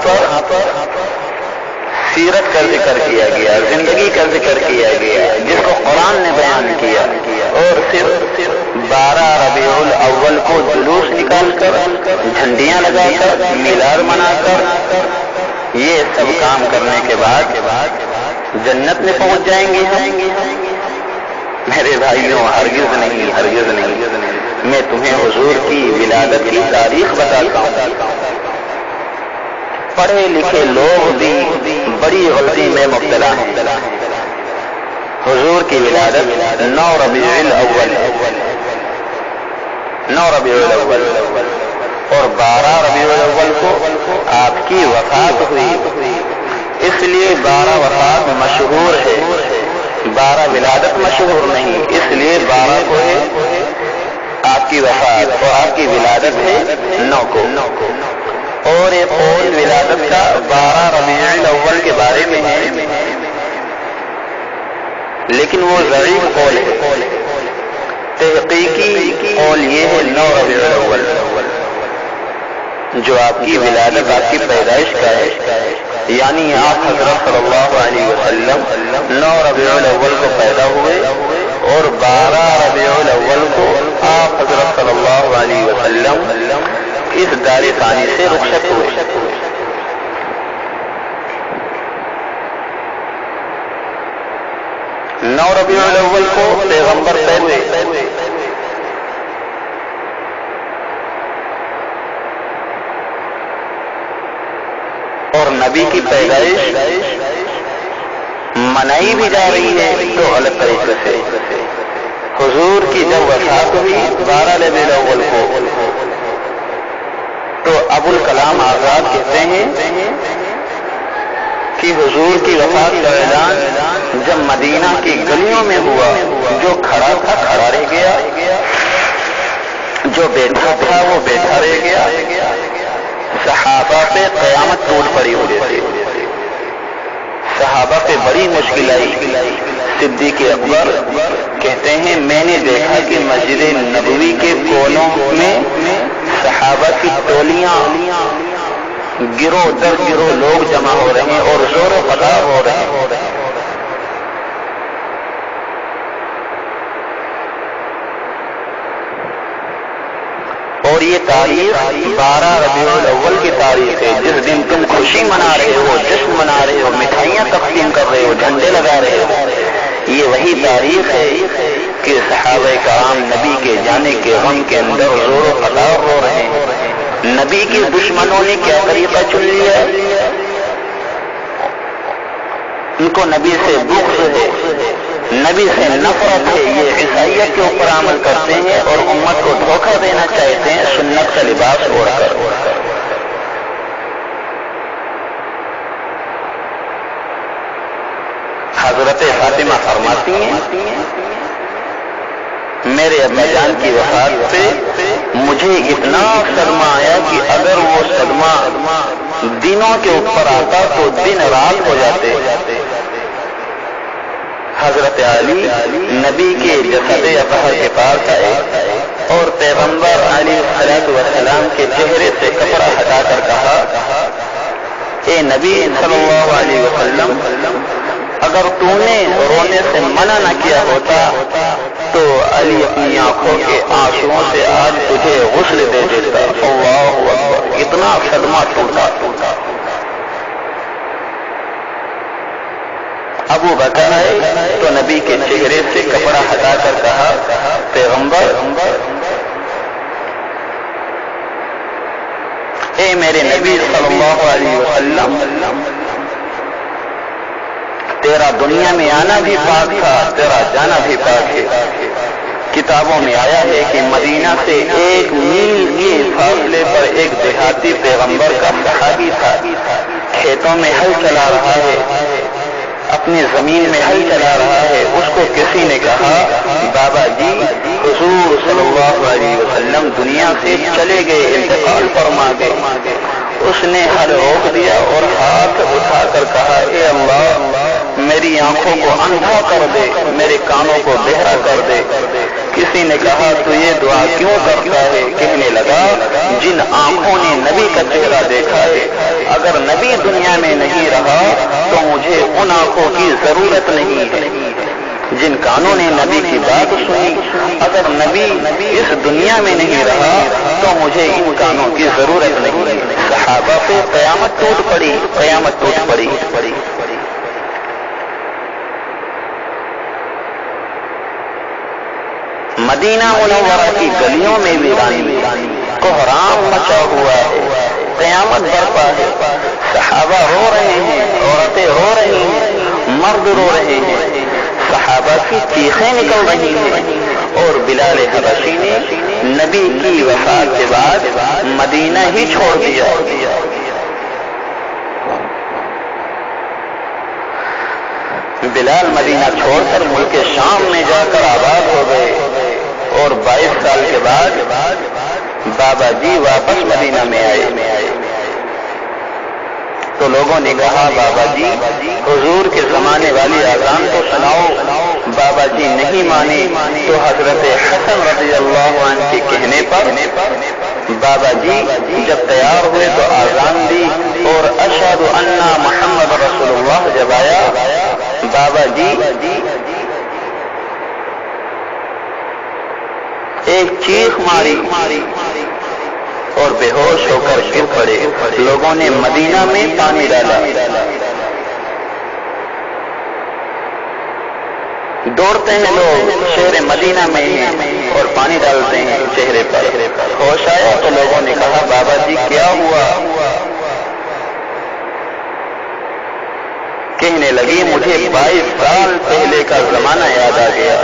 وہاں پر سیرت کا ذکر کیا گیا، زندگی کا ذکر کیا گیا جس کو قرآن نے بیان کیا، اور صرف 12 ربیع الاول کو جلوس نکال کر، جھنڈیاں لگا کر، میلاد منا کر، یہ سب کام کرنے کے بعد جنت میں پہنچ جائیں گے ہم؟ میرے بھائیوں، ہرگز نہیں، ہرگز نہیں۔ میں تمہیں حضور کی ولادت کی تاریخ بتاتا ہوں۔ پڑھے لکھے لوگ بھی بڑی غلطی میں مبتلا ہیں۔ حضور کی ولادت 9 ربیع الاول، 9 ربیع الاول اور 12 ربیع الاول کو آپ کی وفات ہوئی، اس لیے 12 وفات مشہور ہے، 12 ولادت مشہور نہیں، اس لیے 12 کو ہے آپ کی وفات اور آپ کی ولادت ہے 9 کو۔ اور ایک قول ولادت کا 12 ربیع الاول کے بارے میں ہے، لیکن وہ ضعیف قول ہے۔ تحقیقی قول یہ ہے 9 ربیع الاول، جو آپ کی ولادت، آپ کی پیدائش کا ہے، یعنی آپ حضرت صلی اللہ علیہ وسلم 9 ربیع الاول کو پیدا ہوئے اور 12 ربیع الاول کو آپ حضرت صلی اللہ علیہ وسلم اس دار ثانی سے رخصت ہوئے۔ 9 ربیع الاول کو پیغمبر ہوئے، اور نبی کی پیدائش منائی بھی جا رہی ہے تو غلط طریقے سے۔ حضور کی جب وفات ہوئی 12 ربیع الاول کو، تو ابوالکلام آزاد کہتے ہیں کہ حضور کی وفات کا اعلان جب مدینہ کی گلیوں میں ہوا، جو کھڑا تھا کھڑا رہ گیا، جو بیٹھا تھا وہ بیٹھا رہ گیا، صحابہ پہ قیامت ٹوٹ پڑی ہوئی تھی، صحابہ پہ بڑی مشکل آئی۔ صدیق اکبر کہتے ہیں میں نے دیکھا کہ مسجد نبوی کے کونوں میں صحابہ کی ٹولیاں گروہ در گروہ لوگ جمع ہو رہے ہیں اور زور و قدار ہو رہے ہیں۔ اور یہ تاریخ 12 ربیع الاول کی تاریخ ہے، جس دن تم خوشی منا رہے ہو، جشن منا رہے ہو، مٹھائیاں تقسیم کر رہے ہو، جھنڈے لگا رہے ہو، یہ وہی تاریخ ہے کہ صحابہ کرام نبی کے جانے کے غم کے اندر زور و قدار ہو رہے ہیں۔ نبی کے دشمنوں نے کیا طریقہ چن لیا؟ ان کو نبی سے بغض ہے، نبی سے نفرت ہے، یہ عیسائیت کے اوپر عمل کرتے ہیں اور امت کو دھوکہ دینا چاہتے ہیں سنت کا لباس اوڑھ کر۔ حضرت فاطمہ فرماتی ہیں میرے ابا جان کی وفات پہ مجھے اتنا صدمہ آیا کہ اگر وہ صدمہ دنوں کے اوپر آتا تو دن رات ہو جاتے۔ حضرت علی نبی کے جسد اطہر کے پاس آئے اور پیغمبر علیہ السلام کے چہرے سے کپڑا ہٹا کر کہا، اے نبی صلی اللہ علیہ وسلم، اگر تو نے رونے سے منع نہ کیا ہوتا تو علی اپنی آنکھوں کے آنسوؤں سے آج تجھے غسل دے دیتا۔ اللہ اکبر، اتنا صدمہ ٹوٹا۔ ابو بکر آئے تو نبی کے چہرے سے کپڑا ہٹا کر کہا، پیغمبر، اے میرے نبی صلی اللہ علیہ وسلم، تیرا دنیا میں آنا بھی پاک تھا، تیرا جانا بھی پاک ہے۔ کتابوں میں آیا ہے کہ مدینہ سے 1 میل کے فاصلے پر ایک دیہاتی پیغمبر کا صحابی تھا، کھیتوں میں ہل چلا رہا ہے، اپنی زمین میں ہل چلا رہا ہے۔ اس کو کسی نے کہا، بابا جی حضور صلی اللہ علیہ وسلم دنیا سے چلے گئے، انتقال فرما گئے۔ اس نے ہل روک دیا اور ہاتھ اٹھا کر کہا، اے اللہ میری آنکھوں کو اندھا کر دے، میرے کانوں کو بہرا کر دے۔ کسی نے کہا تو یہ دعا کیوں کرتا ہے؟ کہنے لگا جن آنکھوں نے نبی کا چہرہ دیکھا ہے، اگر نبی دنیا میں نہیں رہا تو مجھے ان آنکھوں کی ضرورت نہیں ہے۔ جن کانوں نے نبی کی بات سنی، اگر نبی اس دنیا میں نہیں رہا تو مجھے ان کانوں کی ضرورت نہیں ہے۔ صحابہ پہ قیامت ٹوٹ پڑی، قیامت ٹوٹ پڑی۔ مدینہ منورہ کی گلیوں میں ویرانی، کوہرام مچا ہوا ہے، قیامت برپا ہے۔ صحابہ رو رہے ہیں، عورتیں رو رہی ہیں، مرد رو رہے ہیں، صحابہ کی چیخیں نکل رہی ہیں، اور بلال حبشی نے نبی کی وفات کے بعد مدینہ ہی چھوڑ دیا۔ بلال مدینہ چھوڑ کر ملک شام میں جا کر آباد ہو گئے، اور 22 سال کے بعد بابا جی واپس مدینہ میں آئے تو لوگوں نے کہا بابا جی حضور کے زمانے والی اذان تو سناؤ۔ بابا جی نہیں مانے تو حضرت حسن رضی اللہ عنہ کے کہنے پر بابا جی جب تیار ہوئے تو اذان دی، اور اشہد ان محمد رسول اللہ جب آیا، بابا جی ایک چیخ ماری اور بے ہوش ہو کر گر پڑے۔ لوگوں نے مدینہ میں پانی ڈالا، دوڑتے ہیں لوگ شہر مدینہ میں اور پانی ڈالتے ہیں چہرے پر۔ ہوش آیا تو لوگوں نے کہا بابا جی کیا ہوا؟ کہنے لگی مجھے 22 سال پہلے کا زمانہ یاد آ گیا۔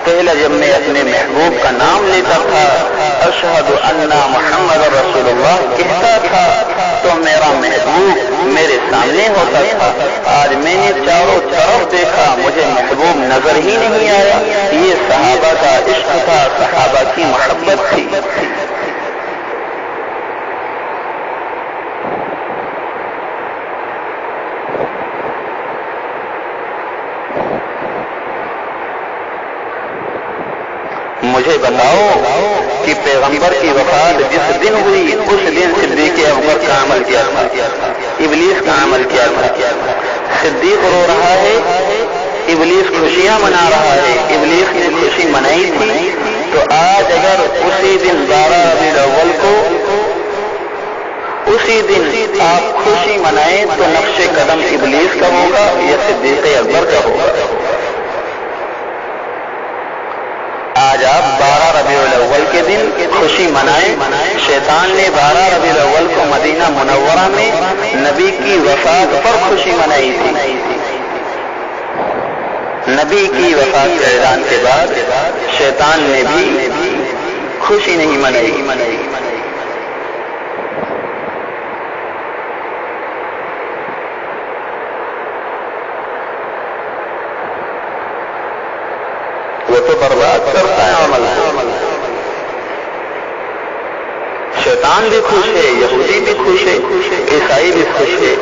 پہلے جب میں اپنے محبوب کا نام لیتا تھا، اشہد ان محمد رسول اللہ کہتا تھا، تو میرا محبوب میرے سامنے ہوتا تھا۔ آج میں نے چاروں طرف دیکھا، مجھے محبوب نظر ہی نہیں آیا۔ یہ صحابہ کا عشق تھا، صحابہ کی محبت تھی۔ مجھے بتاؤ کہ پیغمبر کی وفات جس دن ہوئی اس دن صدیق اکبر کا عمل کیا تھا، ابلیس کا عمل کیا تھا؟ صدیق رو رہا ہے، ابلیس خوشیاں منا رہا ہے۔ ابلیس نے خوشی منائی تھی، تو آج اگر اسی دن 12 ربیع الاول کو اسی دن آپ خوشی منائیں تو نقش قدم ابلیس کا ہوگا یا صدیق اکبر کا ہوگا؟ آج آپ 12 ربیع الاول کے دن خوشی منائیں۔ شیطان نے 12 ربیع الاول کو مدینہ منورہ میں نبی کی وفات پر خوشی منائی تھی۔ نبی کی وفات کے اعلان کے بعد شیطان نے بھی خوشی نہیں منائی۔ وہ تو برباد کرتا ہے عمل۔ شیطان بھی خوش ہے، یہودی بھی خوش ہے، عیسائی بھی خوش ہے،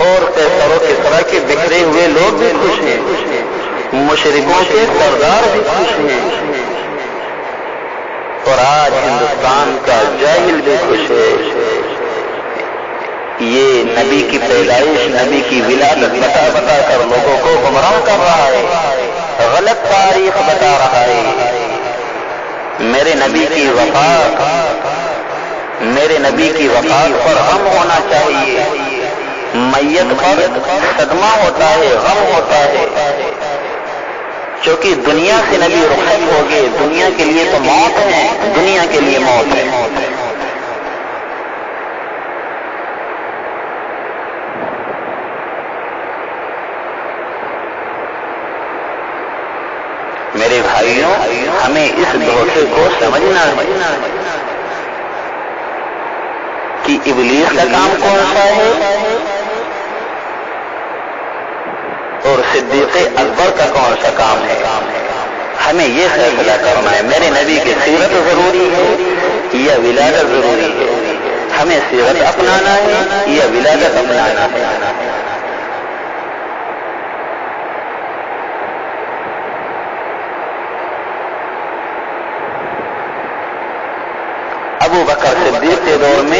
اور قیصر و کسریٰ کے بکھرے ہوئے لوگ بھی خوش ہیں، مشرکوں کے سردار بھی خوش ہیں، اور آج ہندوستان کا جاہل بھی خوش ہے۔ یہ نبی کی پیدائش، نبی کی ولادت بتا بتا کر لوگوں کو گمراہ کر رہا ہے، غلط تاریخ بتا رہا ہے۔ میرے نبی کی وفات پر غم ہونا چاہیے۔ میت پر صدمہ ہوتا ہے، غم ہوتا ہے، چونکہ دنیا سے نبی رخصت ہو گئے۔ دنیا کے لیے تو موت ہے، دنیا کے لیے موت ہے۔ میرے بھائیوں، ہمیں اس دھوکے کو سمجھنا ہے کہ ابلیس کا کام کون سا ہے اور صدیق اکبر کا کون سا کام ہے۔ ہمیں یہ فیصلہ کرنا ہے، میرے نبی کی سیرت ضروری ہے یا ولادت ضروری ہے؟ ہمیں سیرت اپنانا ہے یا ولادت اپنانا ہے؟ ابو بکر صدیق کے دور میں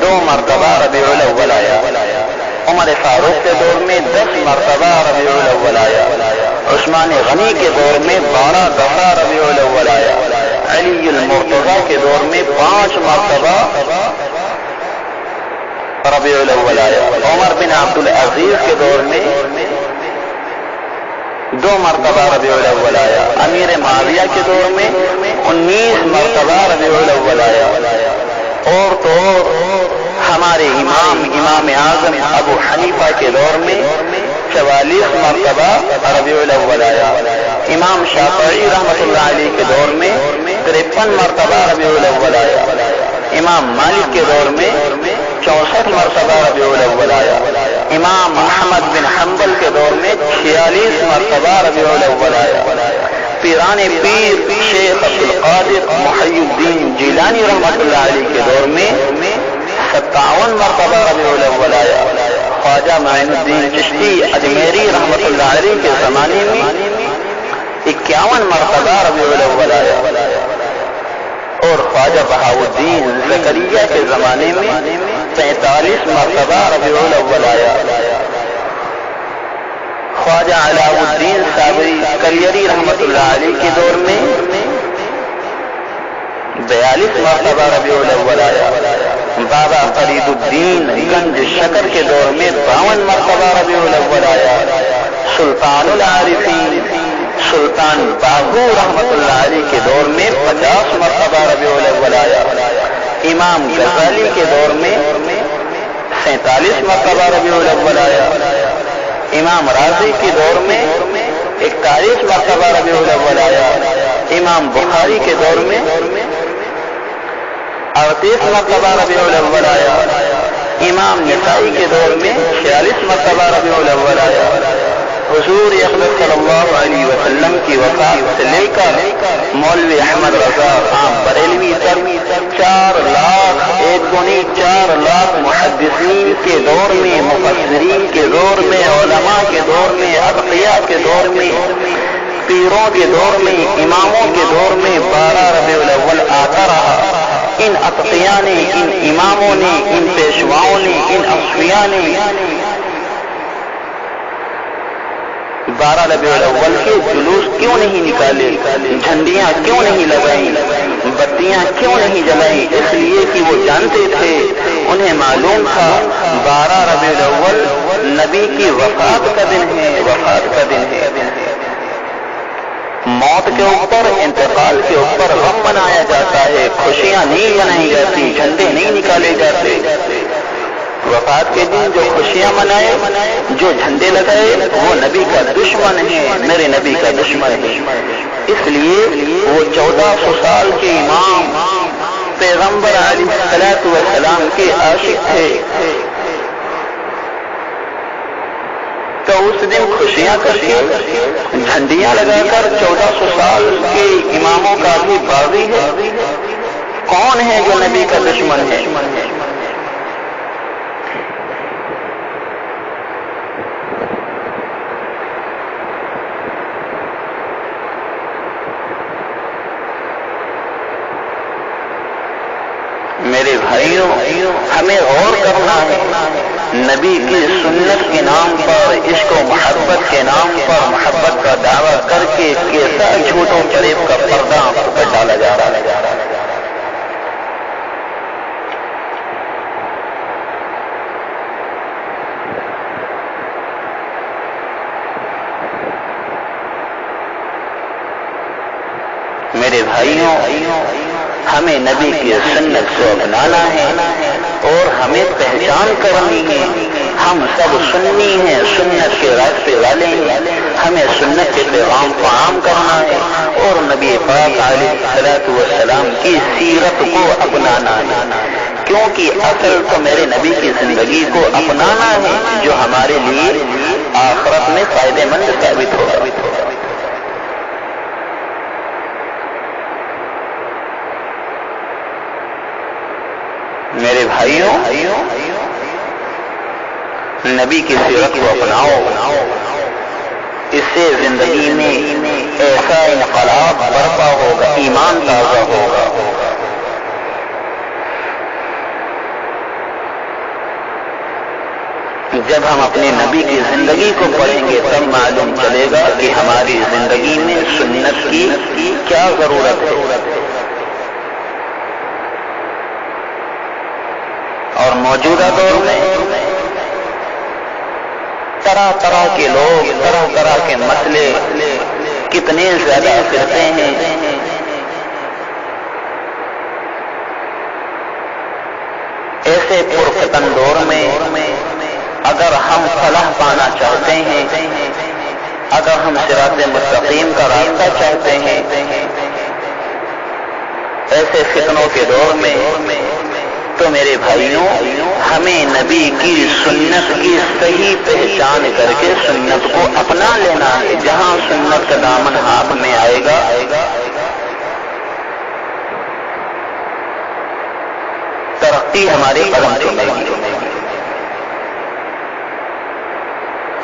2 مرتبہ ربیع الاول آیا، عمر فاروق کے دور میں 10 مرتبہ ربیع الاول آیا، عثمان غنی کے دور میں 12 دفعہ ربیع الاول آیا، علی المرتضی کے دور میں 5 مرتبہ ربیع الاول آیا، عمر بن عبد العزیز کے دور میں 2 مرتبہ ربیع الاول آیا، امیر معاویہ کے دور میں 19 مرتبہ ربیع الاول آیا، اور تو ہمارے امام اعظم ابو حنیفہ کے دور میں 44 مرتبہ ربیع الاول آیا، امام شافعی رحمۃ اللہ علیہ کے دور میں 53 مرتبہ ربیع الاول آیا، امام مالک کے دور میں 64 مرتبہ ربیع الاول آیا، امام احمد بن حنبل کے دور میں 46 مرتبہ ربیع الاول آیا، پیران پیر شیخ عبد القادر محی الدین جیلانی رحمۃ اللہ علیہ کے دور میں 57 مرتبہ ربیع الاول آیا، خواجہ معین الدین چشتی اجمیری رحمۃ اللہ علیہ کے زمانے میں 51 مرتبہ ربیع الاول آیا، اور خواجہ بہاؤالدین زکریا کے زمانے میں 45 مرتبہ ربیع الاول آیا، خواجہ علاء الدین صابری کلیری رحمۃ اللہ علیہ کے دور میں 42 مرتبہ ربیع الاول آیا، بابا فرید الدین گنج شکر کے دور میں 52 مرتبہ ربیع الاول آیا، سلطان العارفین سلطان باہو رحمۃ اللہ علیہ کے دور میں 50 مرتبہ ربیع الاول آیا، امام غزالی کے دور میں 47 مرتبہ ربیع الاول آیا، امام رازی کے دور میں 41 مرتبہ ربیع الاول آیا، امام بخاری کے دور میں 38 مرتبہ ربیع الاول آیا، امام نسائی کے دور میں 46 مرتبہ ربیع الاول آیا، حضور اقدس صلی اللہ علیہ وسلم کی وفات سے لے کر مولوی احمد رضا خان بریلوی تک 4 لاکھ محدثین کے دور میں، مفسرین کے دور میں، علماء کے دور میں، اتقیاء کے دور میں، پیروں کے دور میں، اماموں کے دور میں 12 ربیع الاول آتا رہا۔ ان اتقیاء نے، ان اماموں نے، ان پیشواؤں نے، ان اصفیاء نے 12 ربیع الاول کے جلوس کیوں نہیں نکالے، جھنڈیاں کیوں نہیں لگائیں، بتیاں کیوں نہیں جلائیں؟ اس لیے کہ وہ جانتے تھے، انہیں معلوم تھا 12 ربیع الاول نبی کی وفات کا دن ہے، وفات کا دن ہے۔ موت کے اوپر، انتقال کے اوپر غم منایا جاتا ہے، خوشیاں نہیں منائی جاتی، جھنڈے نہیں نکالے جاتے۔ وفات کے دن جو خوشیاں منائے، جو جھنڈے لگائے، وہ نبی کا دشمن ہے، میرے نبی کا دشمن ہے۔ اس لیے وہ 1400 سال کے امام پیغمبر علیہ الصلوۃ والسلام کے عاشق تھے، تو اس دن خوشیاں کر کے، جھنڈیاں لگا کر 1400 سال کے اماموں کا بھی باغی ہے۔ کون ہے جو نبی کا دشمن ہے؟ میرے بھائیوں، ہمیں غور کرنا ہے، نبی کی سنت کے نام پر، عشق و محبت کے نام پر محبت کا دعویٰ کر کے کیسا جھوٹ و فریب کا پردہ آنکھوں پر ڈالا جا رہا ہے۔ میرے بھائیوں، ہمیں نبی کی سنت کو اپنانا ہے اور ہمیں پہچان کرنی ہے۔ ہم سب سنی ہیں، سنت کے راستے والے ہیں، ہمیں سنت کے پیغام کو عام کرنا ہے اور نبی پاک علیہ الصلوۃ والسلام کی سیرت کو اپنانا ہے، کیونکہ اصل تو میرے نبی کی زندگی کو اپنانا ہے جو ہمارے لیے آخرت میں فائدہ مند ثابت ہوگا۔ میرے بھائیوں، نبی کی سیرت کو اپناؤ، اس سے زندگی میں ایسا انقلاب برپا ہوگا، ایمان تازہ ہوگا۔ جب ہم اپنے نبی کی زندگی کو پڑھیں گے تب معلوم چلے گا کہ ہماری زندگی میں سنت کی کیا ضرورت ہے. اور موجودہ دور میں طرح طرح کے لوگ، طرح طرح کے مسئلے کتنے زیادہ پھرتے ہیں. ایسے پرفتن دور میں اگر ہم فلاح پانا چاہتے ہیں، اگر ہم صراط مستقیم کا راستہ چاہتے ہیں، ایسے فتنوں کے دور میں تو میرے بھائیوں ہمیں نبی کی سنت کی صحیح پہچان کر کے سنت کو اپنا لینا ہے. جہاں سنت کا دامن ہاتھ میں آئے گا ترقی ہماری قدم چومے گی.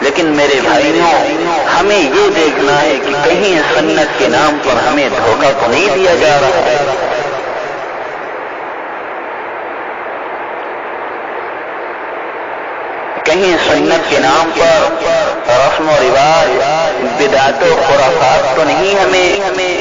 لیکن میرے بھائیوں ہمیں یہ دیکھنا ہے کہ کہیں سنت کے نام پر ہمیں دھوکہ تو نہیں دیا جا رہا ہے. کہیں سنت کے نام پر رسم و رواج، بدعت و خرافات تو نہیں ہمیں